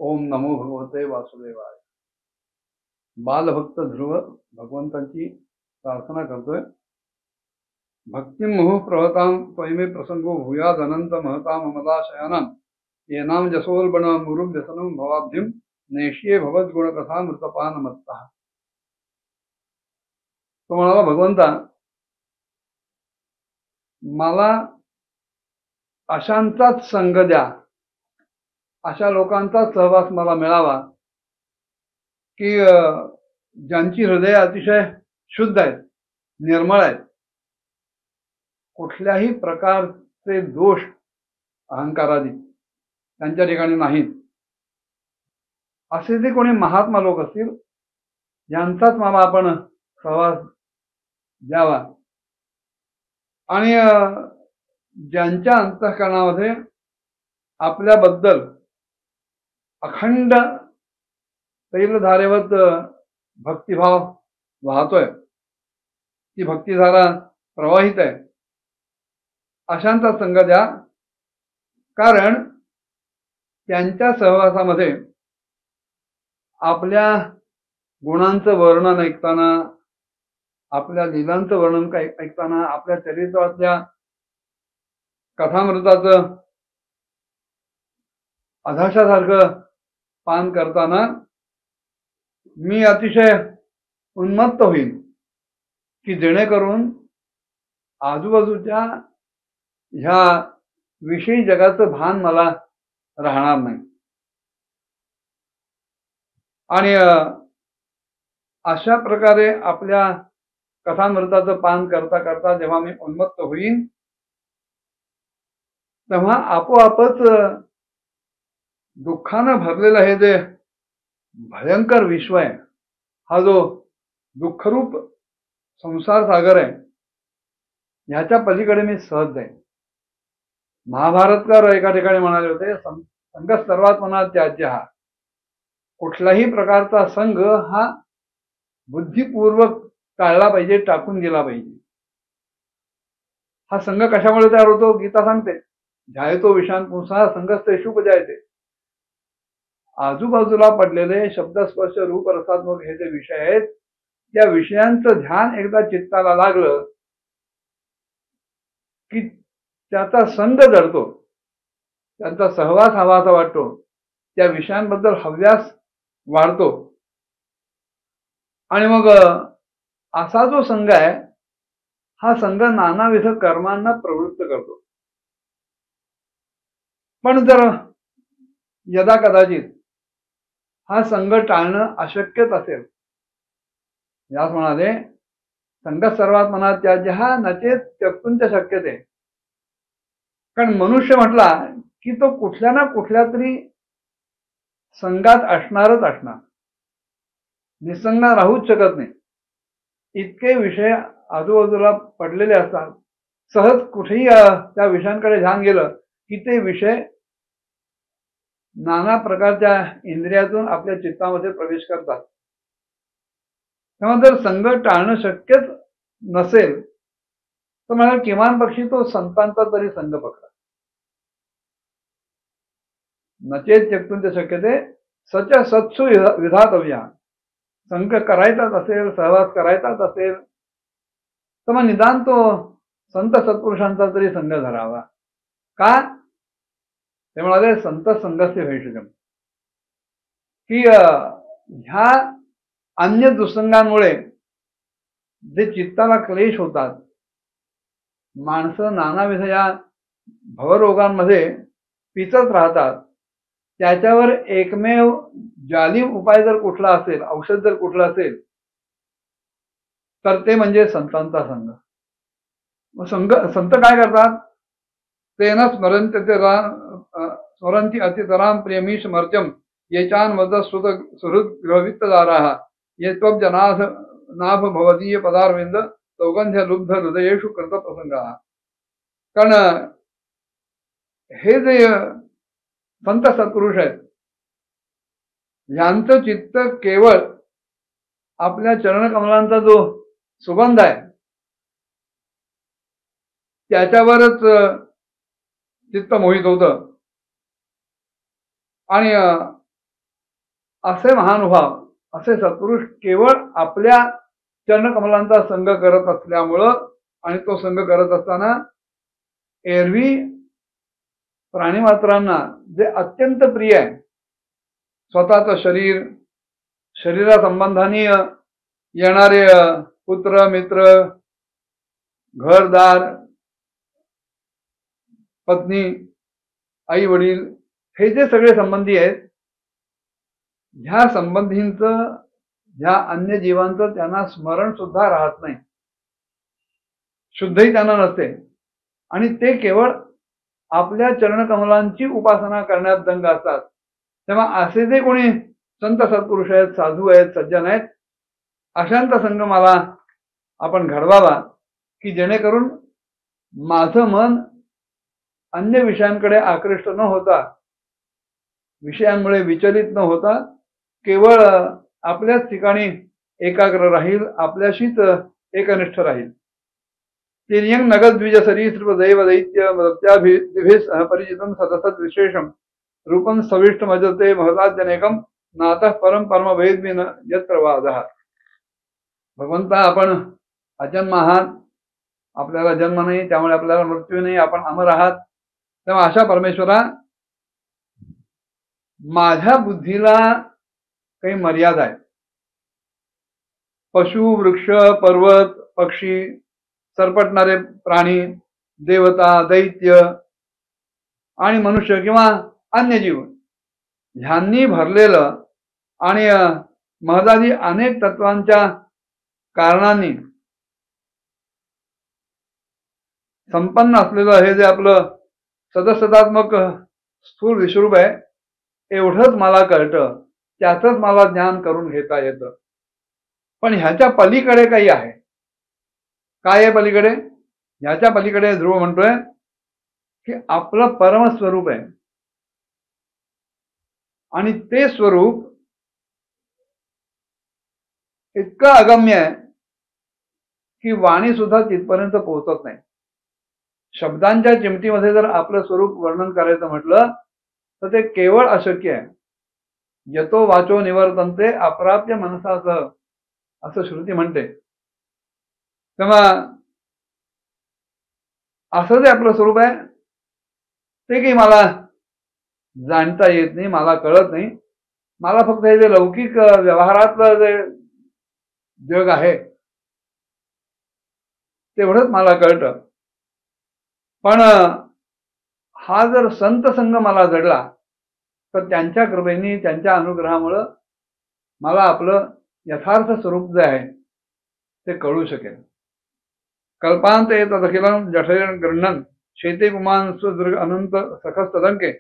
ओम नमो भगवते वासुदेवाय. बालभक्त ध्रुव भगवंतांची प्रार्थना करतोय. भक्तिं मुहुः प्रवतां त्वयि प्रसंगो भूयाद अनंत महतां ममदाशयानां येनां जसोल्बण मुरुं व्यसनं भवाब्धिं नेष्ये भवद्गुणकथा मृतपानमत्तः. तो म्हणाला, भगवंता, मला अशांचाच संग द्या, अशा लोकांचाच सहवास मला मिळावा की ज्यांची हृदय अतिशय शुद्ध आहेत, निर्मळ आहेत, कुठल्याही प्रकारचे दोष अहंकारादी त्यांच्या ठिकाणी नाहीत, असे जे कोणी महात्मा लोक असतील यांचाच मला आपण सहवास द्यावा आणि ज्यांच्या अंतःकरणामध्ये आपल्याबद्दल अखंड तैलधारेवत भक्तिभाव वाहतोय, ती भक्तिधारा प्रवाहित आहे, अशांचा संग द्या. कारण त्यांच्या सहवासामध्ये आपल्या गुणांचं वर्णन ऐकताना, आपल्या लीलांचं वर्णन ऐकताना, आपल्या चरित्रातल्या कथामृताचं अधाशासारखं पान करताना मी अतिशय उन्मत्त होईल की जेणेकरून आजूबाजूच्या ह्या विषयी जगाचं भान मला राहणार नाही. आणि अशा प्रकारे आपल्या कथामृताचं पान करता करता जेव्हा मी उन्मत्त होईन तेव्हा आपोआपच दुःखानं भरलेलं हे जे भयंकर विश्व आहे, हा जो दुःखरूप संसार सागर आहे, ह्याच्या पलीकडे मी सहज जाईन. महाभारतकार एका ठिकाणी म्हणाले होते, संघ सर्वात मनात त्याज्य हा. कुठल्याही प्रकारचा संघ हा बुद्धिपूर्वक टाळला पाहिजे, टाकून दिला पाहिजे. हा संघ कशामुळे तयार होतो? गीता सांगते, ध्यायतो विषान पुंसा संघस्ते शुभ जायते. आजूबाजूला पडलेले शब्दस्पर्श रूप रसात्मक हे जे विषय आहेत, त्या विषयांचं ध्यान एकदा चित्ताला लागलं की त्याचा संग जडतो, त्यांचा सहवास हवासा वाटतो, त्या विषयांबद्दल हव्यास वाढतो. आणि मग असा जो संघ आहे, हा संघ नानाविध कर्मांना प्रवृत्त करतो. पण जर यदा कदाचित हा संघ टाळणं अशक्यच असेल, याच म्हणाले, संघ सर्वात मनात त्याज्य हा नचेत त्यक्तुंच शक्यते. कारण मनुष्य म्हटला की तो कुठल्या ना कुठल्या तरी संघात असणारच असणार, निसंग राहूच शकत नाही. इतके विषय आजूबाजूला पडलेले असतात, सहज कुठेही त्या विषयांकडे ध्यान गेलं की ते विषय नाना प्रकारच्या इंद्रियातून आपल्या चित्तामध्ये प्रवेश करतात. तेव्हा जर संघ टाळणं शक्यच नसेल तर मला किमान पक्षी तो संतांचा तरी संघ पकडा. नचेत त्यक्तुंच शक्यते सच सत्सु विधातव्या. संघ करायचाच असेल, सहवास करायचाच असेल तर मग निदान तो संत सत्पुरुषांचा तरी संघ धरावा. का? ते म्हणाले, संत संघस्य भैषजम, की ह्या अन्य दुसंगांमुळे जे चित्ताला क्लेश होतात, माणसं नानाविध या भवरोगांमध्ये पिचत राहतात, त्याच्यावर एकमेव जालिम उपाय जर कुठला असेल, औषध जर कुठलं असेल तर ते म्हणजे संतांचा संघ. संत काय करतात? तेन स्मरंती अतितराम प्रेमीश मर्चम येचान वद सुहृद ग्रहवित्तदाराः ये त्वब्जनाथ नाभ भवदीय पदारविंद सौगंध्य लुब्ध हृदयेषु कृत प्रसंगाः. कारण हे जे संत सत्पुरुष आहेत, यांचं चित्त केवळ आपल्या चरणकमलांचा जो सुगंध आहे त्याच्यावरच चित्त मोहित होतं. आणि असे महानुभाव, असे सत्पुरुष केवळ आपल्या चरणकमलांचा संग करत असल्यामुळं, आणि तो संग करत असताना एरवी प्राणीमात्रांना जे अत्यंत प्रिय आहे, स्वतःचं शरीर, शरीरा संबंधाने येणारे पुत्र मित्र, घरदार, पत्नी, आई वडील, हे जे सगळे संबंधी आहेत, ह्या संबंधींचं, ह्या अन्य जीवांचं त्यांना स्मरण सुद्धा राहत नाही, शुद्धही त्यांना नसते, आणि ते केवळ आपल्या चरणकमलांची उपासना करण्यात दंग असतात. तेव्हा असे जे कोणी संत सत्पुरुष आहेत, साधू आहेत, सज्जन आहेत, अशांचा संग मला आपण घडवावा, की जेणेकरून माझं मन अन्य विषयांकडे आकृष्ट न होता, विषयांमुळे विचलित न होता, केवळ आपल्याच ठिकाणी एकाग्र राहील, आपल्याशीच एकनिष्ठ राहील. तिर्यंग नगद द्विज सरीसृप दैव दैत्य मत्याभिस परिचितम सतसत विशेषम रूपम सविष्ट मजते महदाद्यनेकम नातः परम परम वेद्मीन यत्र वादः. भगवंता, आपण अजन्म आहात, आपल्याला जन्म नाही, त्यामुळे आपल्याला मृत्यू नाही, आपण अमर आहात. तेव्हा अशा परमेश्वरा, माझ्या बुद्धीला काही मर्यादा आहे. पशु, वृक्ष, पर्वत, पक्षी, सरपटणारे प्राणी, देवता, दैत्य आणि मनुष्य किंवा अन्य जीव, ह्यांनी भरलेलं आणि महदादी अनेक तत्वांच्या कारणांनी संपन्न असलेलं हे जे आपलं सदसदात्मक स्थूल विश्वरूप आहे, एवढंच मला कळतं, त्याचंच मला ज्ञान करून घेता येतं. पण ह्याच्या पलीकडे काही आहे. काय आहे पलीकडे? ह्याच्या पलीकडे ध्रुव म्हणतोय की आपलं परमस्वरूप आहे, आणि ते स्वरूप इतकं अगम्य आहे की वाणी सुद्धा तिथपर्यंत पोहोचत नाही. शब्दांच्या चिमटीमध्ये जर आपलं स्वरूप वर्णन करायचं म्हटलं तर ते केवळ अशक्य आहे. यतो वाचो निवर्तन्ते अप्राप्य मनसासह, असं श्रुती म्हणते. तेव्हा असं जे आपलं स्वरूप आहे ते काही मला जाणता येत नाही, मला कळत नाही. मला फक्त हे जे लौकिक व्यवहारातलं जे जग आहे तेवढंच मला कळतं. पण हा जर संत संग मला जडला तर त्यांच्या कृपेने, त्यांच्या अनुग्रहामुळं मला आपलं यथार्थ स्वरूप जे आहे ते कळू शकेल. कल्पांत तदखिलं जठरेण गृह्णन् शेते पुमान सुदृग अनंत सखस्तदंके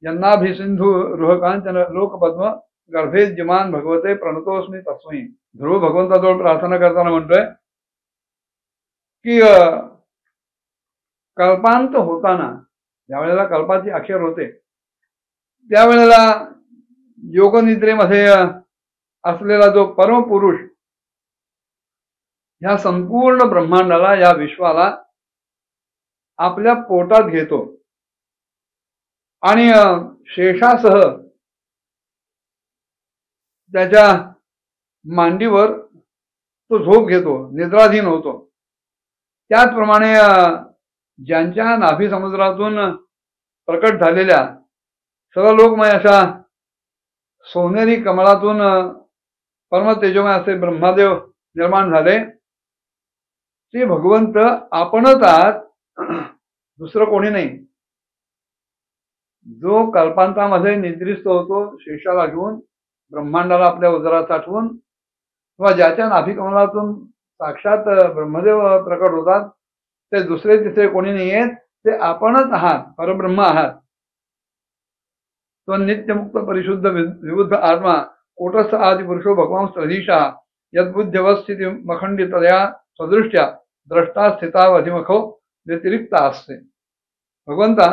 यन्नाभिसिंधु रुहकांचन लोकपद्म गर्भे जिमान भगवते प्रणतोस्मी तस्मै. ध्रुव भगवंताजवळ प्रार्थना करताना म्हणतोय की कल्पांत होताना, ज्यावेळेला कल्पाची अखेर होते, त्यावेळेला योगनिद्रेमध्ये असलेला जो परमपुरुष ह्या संपूर्ण ब्रह्मांडाला, या विश्वाला आपल्या पोटात घेतो आणि शेषासह त्याच्या मांडीवर तो झोप घेतो, निद्राधीन होतो. त्याचप्रमाणे ज्यांच्या नाभी समुद्रातून प्रकट झालेल्या सर्वलोकमय अशा सोनेरी कमळातून परम तेजोमय असे ब्रह्मदेव निर्माण झाले, ते भगवंत आपणच आहात, दुसरं कोणी नाही. जो कल्पांतामध्ये निद्रिस्त होतो, शेषाला घेऊन ब्रह्मांडाला आपल्या उदरात साठवून, किंवा ज्याच्या नाभी कमलातून साक्षात ब्रह्मदेव प्रकट होतात, ते दुसरे तिसरे कोणी नाही आहेत, ते आपणच आहात, परब्रह्म आहात. तो नित्यमुक्त परिशुद्ध विबुद्ध आत्मा कोटस्थ आदि पुरुषो भगवान सधीशा यद्बुद्ध्यवस्थिती मखंडितया सदृष्ट्या द्रष्टा स्थितावधिमखो व्यतिरिक्त असते. भगवंता,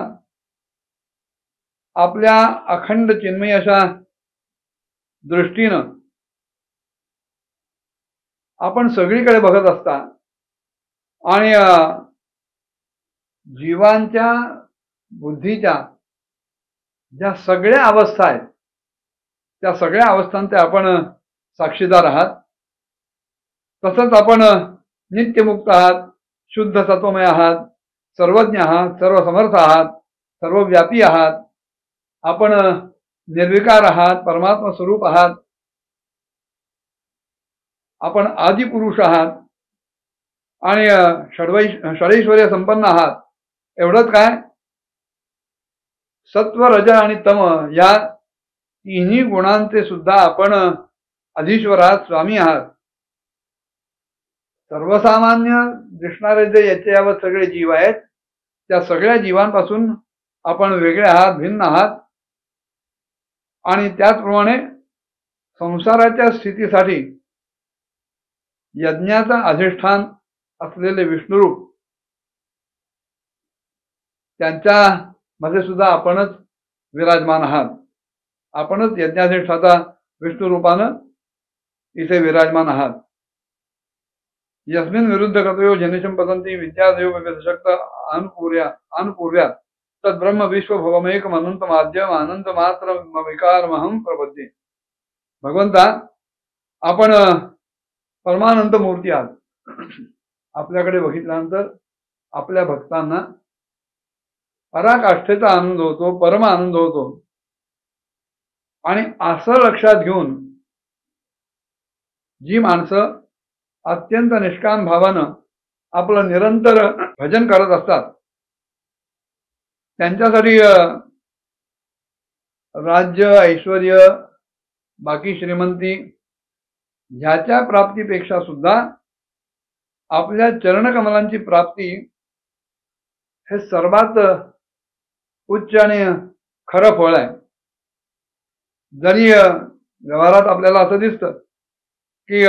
आपल्या अखंड चिन्मय अशा दृष्टीनं आपण सगळीकडे बघत असता आणि जीवांच्या बुद्धीच्या ज्या सगळ्या अवस्था आहेत त्या सगळ्या अवस्थांचे आपण साक्षीदार आहात. तसंच आपण नित्यमुक्त आहात, शुद्ध सत्वमय आहात, सर्वज्ञ आहात, सर्वसमर्थ आहात, सर्वव्यापी आहात. आपण निर्विकार आहात, परमात्मा स्वरूप आहात. आपण आदिपुरुष आहात आणि षडैश्वर्य संपन्न आहात. एवढंच काय, सत्व, रज आणि तम या तिन्ही गुणांचे सुद्धा आपण अधीश्वर आहात, स्वामी आहात. सर्वसामान्य दिसणारे जे याचे यावत सगळे जीव आहेत, त्या सगळ्या जीवांपासून आपण वेगळे आहात, भिन्न आहात. आणि त्याचप्रमाणे संसाराच्या स्थितीसाठी यज्ञाचा अधिष्ठान असलेले विष्णुरूप, त्यांच्या मध्ये सुद्धा आपणच विराजमान आहात. आपणच यज्ञाधिष्ठाता विष्णू रूपानं इथे विराजमान आहात. यस्मिन विरुद्ध कर्तव्यो जनिशम पतंती विद्यादेव विविधशक्त अनुपूर्या तद्ब्रह्म विश्वभवमेकम अनंत माध्यम अनंत मात्र विकारमहम प्रपद्ये. भगवंता, आपण परमानंत मूर्ती आहात. आपल्याकडे बघितल्यानंतर आपल्या भक्तांना पराकाष्ठेचा आनंद होतो, परम आनंद होतो. आणि असं लक्षात घेऊन जी माणसं अत्यंत निष्काम भावानं आपलं निरंतर भजन करत असतात, त्यांच्यासाठी राज्य, ऐश्वर्य, बाकी श्रीमंती ह्याच्या प्राप्तीपेक्षा सुद्धा आपल्या चरणकमलांची प्राप्ती हे सर्वात उच्च आणि खरं फळ आहे. जरी व्यवहारात आपल्याला असं दिसतं की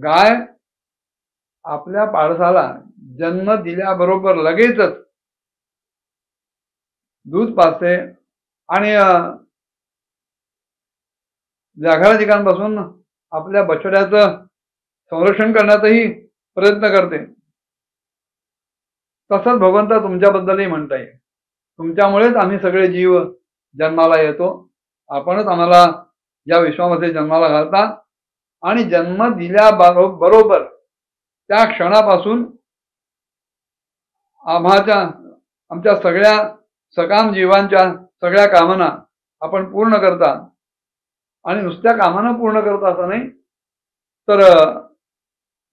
गाय आपल्या पाडसाला जन्म दिल्याबरोबर लगेचच दूध पाजते आणि व्याघ्रादिकांपासून आपल्या बछड्याचं संरक्षण करण्याचाही प्रयत्न करते. तसंच भगवंता तुमच्याबद्दलही म्हणता येईल. तुमच्यामुळेच आम्ही सगळे जीव जन्माला येतो. आपणच आम्हाला या विश्वामध्ये जन्माला घालता आणि जन्म दिल्याबरोबर त्या क्षणापासून आमच्या सगळ्या सकाम जीवांच्या सगळ्या कामना आपण पूर्ण करता. आणि नुसत्या कामना पूर्ण करता असं नाही, तर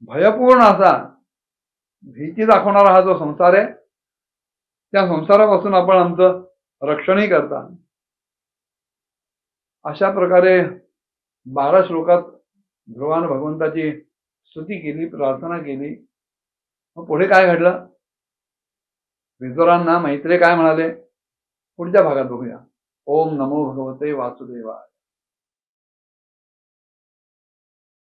भयपूर्ण असा भीती दाखवणारा हा जो संसार आहे, त्या संसारापासून आपण आमचं रक्षणही करता. अशा प्रकारे 12 श्लोकात ध्रुवानं भगवंताची स्तुती केली, प्रार्थना केली. मग पुढे काय घडलं, विदुरांना मैत्रेय काय म्हणाले, पुढच्या भागात बघूया. ओम नमो भगवते वासुदेवाय.